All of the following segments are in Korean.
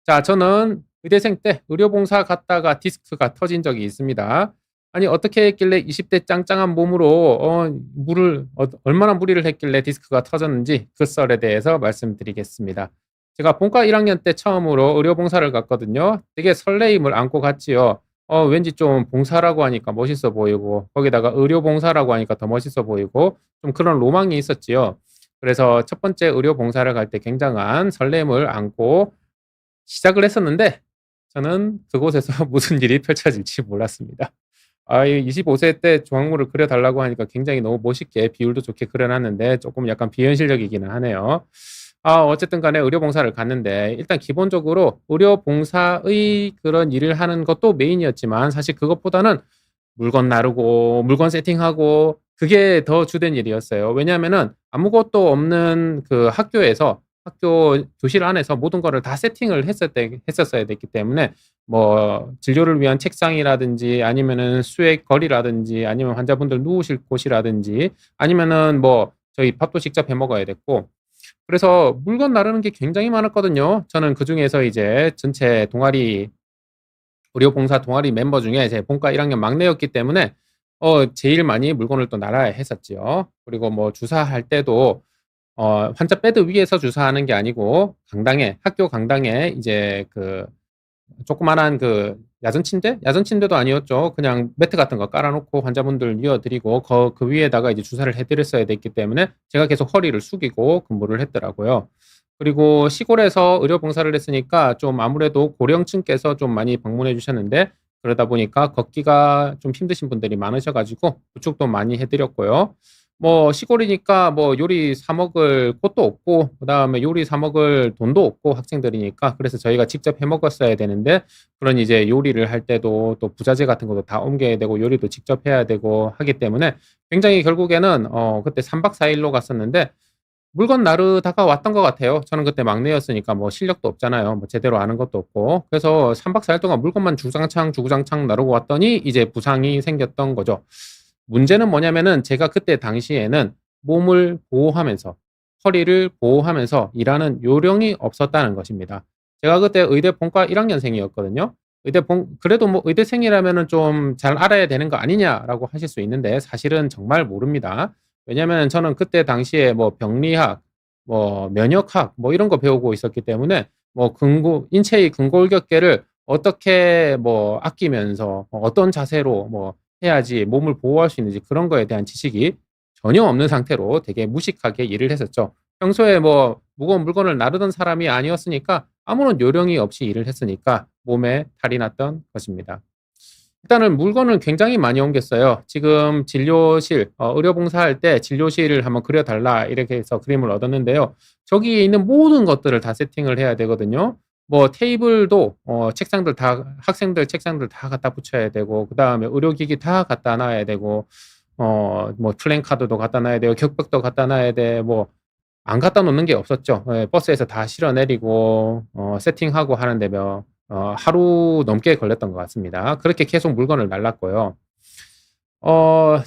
자, 저는 의대생 때 의료봉사 갔다가 디스크가 터진 적이 있습니다. 아니, 어떻게 했길래 20대 짱짱한 몸으로 얼마나 무리를 했길래 디스크가 터졌는지 그 썰에 대해서 말씀드리겠습니다. 제가 본과 1학년 때 처음으로 의료봉사를 갔거든요. 되게 설레임을 안고 갔지요. 왠지 좀 봉사라고 하니까 멋있어 보이고, 거기다가 의료봉사라고 하니까 더 멋있어 보이고, 좀 그런 로망이 있었지요. 그래서 첫 번째 의료봉사를 갈 때 굉장한 설렘을 안고 시작을 했었는데 저는 그곳에서 무슨 일이 펼쳐질지 몰랐습니다. 이 25세 때 조형물을 그려 달라고 하니까 굉장히 너무 멋있게 비율도 좋게 그려 놨는데 조금 약간 비현실적이기는 하네요. 어쨌든 간에 의료봉사를 갔는데 일단 기본적으로 의료봉사의 그런 일을 하는 것도 메인이었지만 사실 그것보다는 물건 나르고 물건 세팅하고 그게 더 주된 일이었어요. 왜냐하면은 아무것도 없는 그 학교 교실 안에서 모든 거를 다 세팅을 했었어야 됐기 때문에 뭐 진료를 위한 책상이라든지 아니면은 수액 거리라든지 아니면 환자분들 누우실 곳이라든지 아니면은 뭐 저희 밥도 직접 해 먹어야 됐고 그래서 물건 나르는 게 굉장히 많았거든요. 저는 그중에서 이제 전체 동아리 의료봉사 동아리 멤버 중에 제 본과 1학년 막내였기 때문에 제일 많이 물건을 또 나라야 했었지요. 그리고 뭐 주사할 때도 환자 베드 위에서 주사하는 게 아니고 학교 강당에 이제 그 조그마한 그 야전 침대? 야전 침대도 아니었죠. 그냥 매트 같은 거 깔아 놓고 환자분들 누워 드리고 그 위에다가 이제 주사를 해 드렸어야 됐기 때문에 제가 계속 허리를 숙이고 근무를 했더라고요. 그리고 시골에서 의료 봉사를 했으니까 좀 아무래도 고령층께서 좀 많이 방문해 주셨는데 그러다 보니까 걷기가 좀 힘드신 분들이 많으셔 가지고 그쪽도 많이 해 드렸고요. 뭐 시골이니까 뭐 요리 사 먹을 곳도 없고 그다음에 요리 사 먹을 돈도 없고 학생들이니까 그래서 저희가 직접 해 먹었어야 되는데 그런 이제 요리를 할 때도 또 부자재 같은 것도 다 옮겨야 되고 요리도 직접 해야 되고 하기 때문에 굉장히 결국에는 그때 3박 4 일로 갔었는데 물건 나르다가 왔던 것 같아요. 저는 그때 막내였으니까 뭐 실력도 없잖아요. 뭐 제대로 아는 것도 없고. 그래서 3박 4일 동안 물건만 주구장창 나르고 왔더니 이제 부상이 생겼던 거죠. 문제는 뭐냐면은 제가 그때 당시에는 몸을 보호하면서 허리를 보호하면서 일하는 요령이 없었다는 것입니다. 제가 그때 의대 본과 1학년생이었거든요. 그래도 뭐 의대생이라면은 좀 잘 알아야 되는 거 아니냐라고 하실 수 있는데 사실은 정말 모릅니다. 왜냐하면 저는 그때 당시에 뭐 병리학, 뭐 면역학 뭐 이런 거 배우고 있었기 때문에 뭐 인체의 근골격계를 어떻게 뭐 아끼면서 어떤 자세로 뭐 해야지 몸을 보호할 수 있는지 그런 거에 대한 지식이 전혀 없는 상태로 되게 무식하게 일을 했었죠. 평소에 뭐 무거운 물건을 나르던 사람이 아니었으니까 아무런 요령이 없이 일을 했으니까 몸에 탈이 났던 것입니다. 일단은 물건을 굉장히 많이 옮겼어요. 지금 진료실 의료봉사할 때 진료실을 한번 그려 달라 이렇게 해서 그림을 얻었는데요. 저기에 있는 모든 것들을 다 세팅을 해야 되거든요. 뭐 테이블도 책상들 다 학생들 책상들 다 갖다 붙여야 되고 그다음에 의료기기 다 갖다 놔야 되고 뭐 플랜카드도 갖다 놔야 되고 격벽도 갖다 놔야 돼. 뭐 안 갖다 놓는 게 없었죠. 예, 버스에서 다 실어 내리고 세팅하고 하는데 하루 넘게 걸렸던 것 같습니다. 그렇게 계속 물건을 날랐고요. 어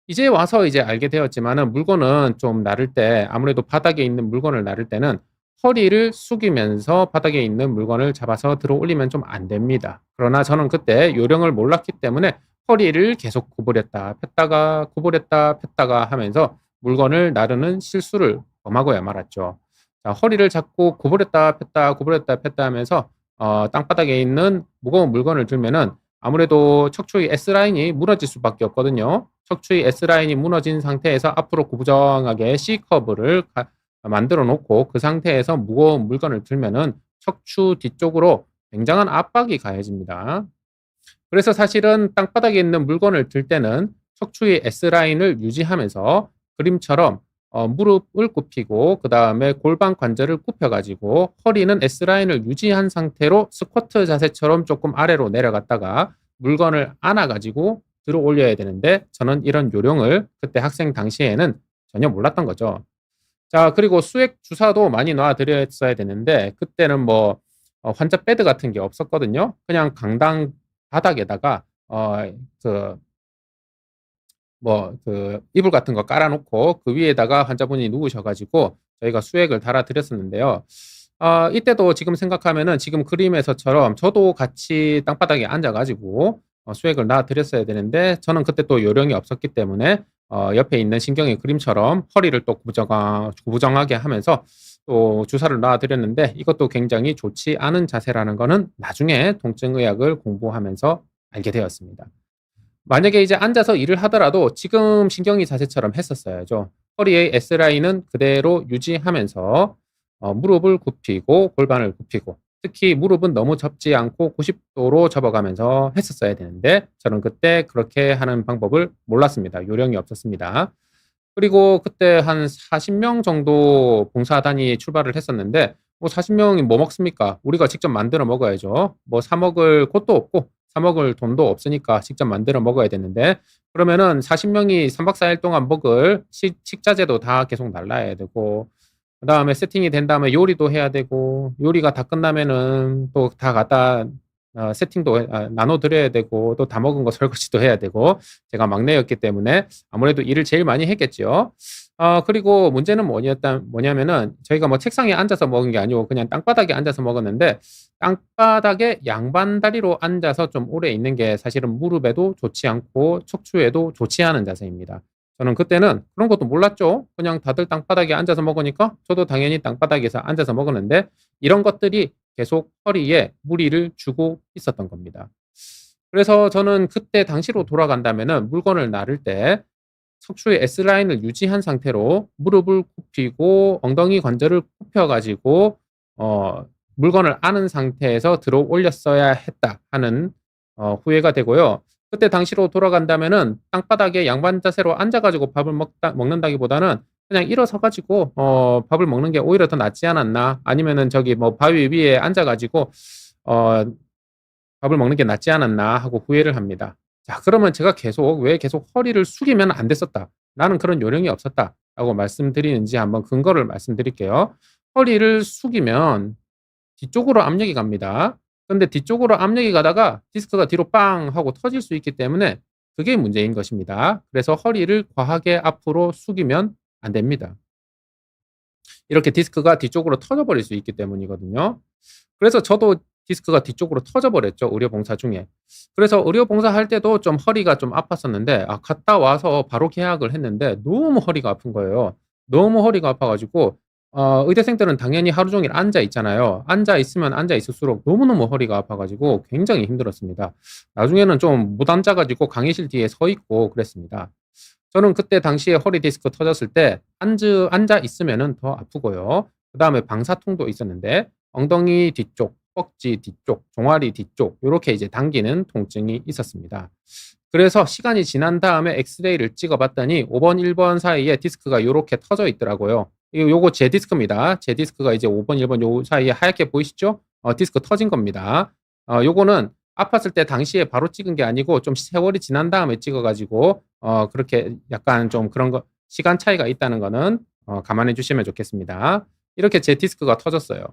이제 와서 이제 알게 되었지만은 물건은 좀 나를 때 아무래도 바닥에 있는 물건을 나를 때는 허리를 숙이면서 바닥에 있는 물건을 잡아서 들어 올리면 좀 안 됩니다. 그러나 저는 그때 요령을 몰랐기 때문에 허리를 계속 구부렸다 폈다가 구부렸다 폈다가 하면서 물건을 나르는 실수를 범하고야 말았죠. 자, 허리를 잡고 구부렸다 폈다 구부렸다 폈다 하면서 땅바닥에 있는 무거운 물건을 들면은 아무래도 척추의 S라인이 무너질 수밖에 없거든요. 척추의 S라인이 무너진 상태에서 앞으로 구부정하게 C커브를 만들어 놓고 그 상태에서 무거운 물건을 들면은 척추 뒤쪽으로 굉장한 압박이 가해집니다. 그래서 사실은 땅바닥에 있는 물건을 들 때는 척추의 S라인을 유지하면서 그림처럼 무릎을 굽히고 그다음에 골반 관절을 굽혀 가지고 허리는 S라인을 유지한 상태로 스쿼트 자세처럼 조금 아래로 내려갔다가 물건을 안아 가지고 들어 올려야 되는데 저는 이런 요령을 그때 학생 당시에는 전혀 몰랐던 거죠. 자, 그리고 수액 주사도 많이 놔 드렸어야 되는데 그때는 뭐 환자 베드 같은 게 없었거든요. 그냥 강당 바닥에다가 그 이불 같은 거 깔아 놓고 그 위에다가 환자분이 누우셔 가지고 저희가 수액을 달아 드렸었는데요. 이때도 지금 생각하면은 지금 그림에서처럼 저도 같이 땅바닥에 앉아 가지고 수액을 놔 드렸어야 되는데 저는 그때 또 요령이 없었기 때문에 옆에 있는 신경의 그림처럼 허리를 또 구부정하게 하면서 또 주사를 놔 드렸는데 이것도 굉장히 좋지 않은 자세라는 거는 나중에 통증의학을 공부하면서 알게 되었습니다. 만약에 이제 앉아서 일을 하더라도 지금 신경이 자세처럼 했었어야죠. 허리의 S라인은 그대로 유지하면서 무릎을 굽히고 골반을 굽히고 특히 무릎은 너무 접지 않고 90도로 접어가면서 했었어야 되는데 저는 그때 그렇게 하는 방법을 몰랐습니다. 요령이 없었습니다. 그리고 그때 한 40명 정도 봉사단이 출발을 했었는데 뭐 40명이 뭐 먹습니까? 우리가 직접 만들어 먹어야죠. 뭐 사 먹을 곳도 없고 사 먹을 돈도 없으니까 직접 만들어 먹어야 되는데 그러면은 40명이 3박 4일 동안 먹을 식자재도 다 계속 날라야 되고 그다음에 세팅이 된 다음에 요리도 해야 되고 요리가 다 끝나면은 또 다 갖다 세팅도 나눠 드려야 되고 또 다 먹은 거 설거지도 해야 되고 제가 막내였기 때문에 아무래도 일을 제일 많이 했겠죠. 그리고 문제는 뭐냐면은 저희가 뭐 책상에 앉아서 먹은 게 아니고 그냥 땅바닥에 앉아서 먹었는데 땅바닥에 양반 다리로 앉아서 좀 오래 있는 게 사실은 무릎에도 좋지 않고 척추에도 좋지 않은 자세입니다. 저는 그때는 그런 것도 몰랐죠. 그냥 다들 땅바닥에 앉아서 먹으니까 저도 당연히 땅바닥에서 앉아서 먹었는데 이런 것들이 계속 허리에 무리를 주고 있었던 겁니다. 그래서 저는 그때 당시로 돌아간다면은 물건을 나를 때 척추의 S라인을 유지한 상태로 무릎을 굽히고 엉덩이 관절을 굽혀 가지고 물건을 안은 상태에서 들어 올렸어야 했다 하는 후회가 되고요. 그때 당시로 돌아간다면은 땅바닥에 양반 자세로 앉아 가지고 밥을 먹는다기보다는 그냥 일어서 가지고 밥을 먹는 게 오히려 더 낫지 않았나 아니면은 저기 뭐 바위 위에 앉아 가지고 어 밥을 먹는 게 낫지 않았나 하고 후회를 합니다. 자 그러면 제가 왜 계속 허리를 숙이면 안 됐었다. 나는 그런 요령이 없었다라고 말씀드리는지 한번 근거를 말씀드릴게요. 허리를 숙이면 뒤쪽으로 압력이 갑니다. 근데 뒤쪽으로 압력이 가다가 디스크가 뒤로 빵 하고 터질 수 있기 때문에 그게 문제인 것입니다. 그래서 허리를 과하게 앞으로 숙이면 안 됩니다. 이렇게 디스크가 뒤쪽으로 터져 버릴 수 있기 때문이거든요. 그래서 저도 디스크가 뒤쪽으로 터져 버렸죠, 의료 봉사 중에. 그래서 의료 봉사할 때도 좀 허리가 좀 아팠었는데 갔다 와서 바로 계약을 했는데 너무 허리가 아픈 거예요. 너무 허리가 아파 가지고 의대생들은 당연히 하루 종일 앉아 있잖아요. 앉아 있으면 앉아 있을수록 너무너무 허리가 아파 가지고 굉장히 힘들었습니다. 나중에는 좀 못 앉아 가지고 강의실 뒤에 서 있고 그랬습니다. 저는 그때 당시에 허리 디스크 터졌을 때 앉아 있으면은 더 아프고요. 그다음에 방사통도 있었는데 엉덩이 뒤쪽, 뻑지 뒤쪽, 종아리 뒤쪽 요렇게 이제 당기는 통증이 있었습니다. 그래서 시간이 지난 다음에 엑스레이를 찍어 봤더니 5 번, 1번 사이에 디스크가 요렇게 터져 있더라고요. 요거 제 디스크입니다. 제 디스크가 이제 5 번, 1번 요 사이에 하얗게 보이시죠? 디스크 터진 겁니다. 요거는 아팠을 때 당시에 바로 찍은 게 아니고 좀 세월이 지난 다음에 찍어 가지고 그렇게 약간 좀 그런 거 시간 차이가 있다는 거는 감안해 주시면 좋겠습니다. 이렇게 제 디스크가 터졌어요.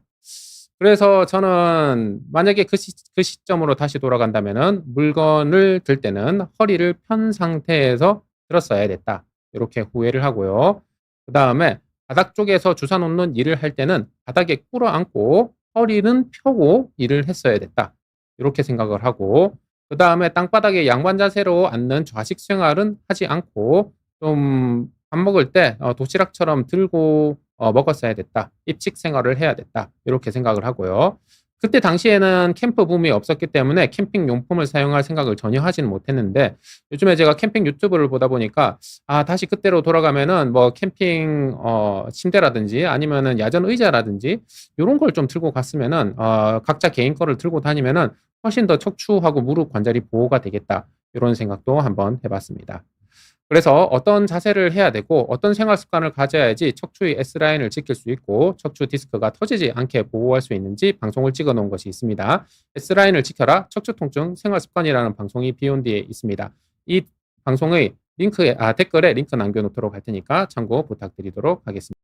그래서 저는 만약에 그 시점으로 다시 돌아간다면은 물건을 들 때는 허리를 편 상태에서 들었어야 됐다. 요렇게 후회를 하고요. 그다음에 바닥 쪽에서 주사 놓는 일을 할 때는 바닥에 꿇어 앉고 허리는 펴고 일을 했어야 됐다. 요렇게 생각을 하고 그다음에 땅바닥에 양반 자세로 앉는 좌식 생활은 하지 않고 좀 밥 먹을 때 도시락처럼 들고 먹었어야 됐다. 입식 생활을 해야 됐다. 요렇게 생각을 하고요. 그때 당시에는 캠프 붐이 없었기 때문에 캠핑 용품을 사용할 생각을 전혀 하지는 못했는데 요즘에 제가 캠핑 유튜브를 보다 보니까 다시 그때로 돌아가면은 뭐 캠핑 침대라든지 아니면은 야전 의자라든지 요런 걸 좀 들고 갔으면은 각자 개인 거를 들고 다니면은 훨씬 더 척추하고 무릎 관절이 보호가 되겠다. 요런 생각도 한번 해 봤습니다. 그래서 어떤 자세를 해야 되고 어떤 생활 습관을 가져야지 척추의 S라인을 지킬 수 있고 척추 디스크가 터지지 않게 보호할 수 있는지 방송을 찍어 놓은 것이 있습니다. S라인을 지켜라 척추 통증 생활 습관이라는 방송이 비욘디에 있습니다. 이 방송의 댓글에 링크 남겨 놓도록 할 테니까 참고 부탁드리도록 하겠습니다.